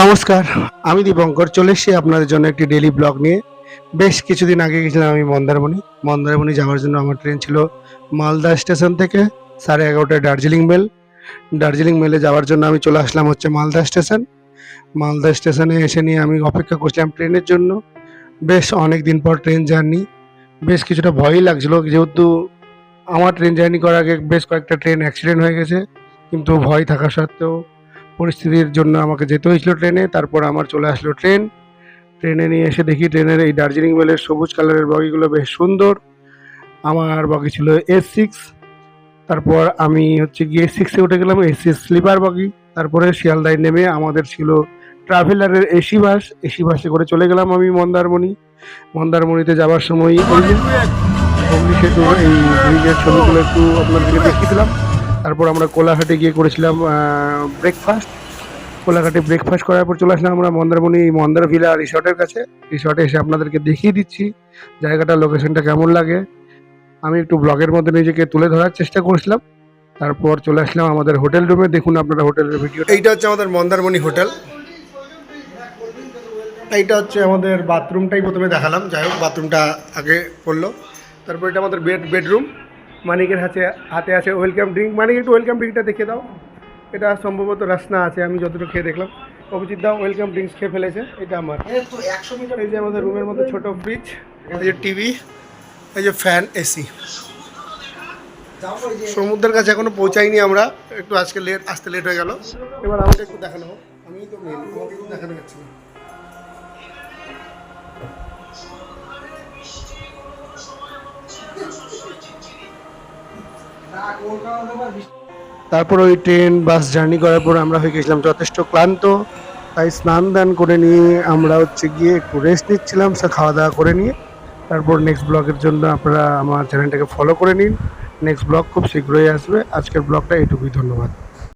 নমস্কার, আমি দীপঙ্কর চলে এসেছি আপনাদের জন্য একটি ডেইলি ব্লগ নিয়ে। বেশ কিছুদিন আগে গেছিলাম আমি মন্দারমণি। মন্দারমণি যাওয়ার জন্য আমার ট্রেন ছিল মালদা স্টেশন থেকে 11:30টায় দার্জিলিং মেল। দার্জিলিং মেলে যাওয়ার জন্য আমি চলে আসলাম হচ্ছে মালদা স্টেশন। মালদা স্টেশনে এসে নিয়ে আমি অপেক্ষা করছিলাম ট্রেনের জন্য। বেশ অনেক দিন পর ট্রেন জার্নি। বেশ কিছুটা ভয়ই লাগছিল যেহেতু আমার ট্রেন জার্নি করার আগে বেশ কয়েকটা ট্রেন অ্যাক্সিডেন্ট হয়ে গেছে। কিন্তু ভয় থাকা সত্ত্বেও পরিস্থিতির জন্য আমাকে যেতে হয়েছিল ট্রেনে। তারপর আমার চলে আসলো ট্রেন। ট্রেনে নিয়ে এসে দেখি ট্রেনের এই দার্জিলিং মেলের সবুজ কালারের বগিগুলো বেশ সুন্দর। আমার বগি ছিল S6। তারপর আমি হচ্ছে গিয়ে S6-এ উঠে গেলাম, এসি স্লিপার বগি। তারপরে শিয়ালদায় নেমে আমাদের ছিল ট্রাভেলারের এসি বাস। এসি বাসে করে চলে গেলাম আমি মন্দারমণি। মন্দারমণিতে যাওয়ার সময় ওই যে হুগলি সেতু এই ব্রিজের ছবিগুলো একটু আপনাদেরকে দেখিয়ে দিলাম। তারপর আমরা কোলাঘাটে গিয়ে করেছিলাম ব্রেকফাস্ট। কোলাঘাটে ব্রেকফাস্ট করার পর চলে আসলাম আমরা মন্দারমণি মন্দার ভিলা রিসর্টের কাছে। রিসর্টে এসে আপনাদেরকে দেখিয়ে দিচ্ছি জায়গাটা, লোকেশনটা কেমন লাগে। আমি একটু ব্লগের মধ্যে নিজেকে তুলে ধরার চেষ্টা করেছিলাম। তারপর চলে আসলাম আমাদের হোটেল রুমে। দেখুন আপনারা হোটেলের ভিডিও। এইটা হচ্ছে আমাদের মন্দারমণি হোটেল। এইটা হচ্ছে আমাদের বাথরুমটাই প্রথমে দেখালাম, যাই হোক বাথরুমটা আগে পড়লো। তারপর এটা আমাদের বেডরুম। মানিকের হাতে আছে ওয়েলকাম ড্রিঙ্ক। মানিক একটু ওয়েলকাম ড্রিঙ্কটা দেখে দাও। এটা সম্ভবত রাসনা আছে, আমি যতটুকু খেয়ে দেখলাম। অভিজিৎ দাও ওয়েলকাম ড্রিঙ্কস খেয়ে ফেলেছে। এটা আমার। এই যে আমাদের রুমের মধ্যে ছোট ফ্রিজ, এই যে টিভি, এই যে ফ্যান, এসি। সমুদ্রের কাছে এখনো পৌঁছাইনি আমরা, একটু আজকে আসতে লেট হয়ে গেল। এবার আমাকে একটু দেখানো হোক, আমি তো মেন, আমাকে একটু দেখানো যাচ্ছে না। তারপর ওই ট্রেন বাস জার্নি করার পর আমরা হয়ে গেছিলাম যথেষ্ট ক্লান্ত। তাই স্নান দান করে নিয়ে আমরা হচ্ছে গিয়ে একটু রেস্ট নিচ্ছিলাম, খাওয়া দাওয়া করে নিয়ে। তারপর নেক্সট ব্লগের জন্য আপনারা আমার চ্যানেলটাকে ফলো করে নিন। নেক্সট ব্লগ খুব শীঘ্রই আসবে। আজকের ব্লগটা এইটুকুই, ধন্যবাদ।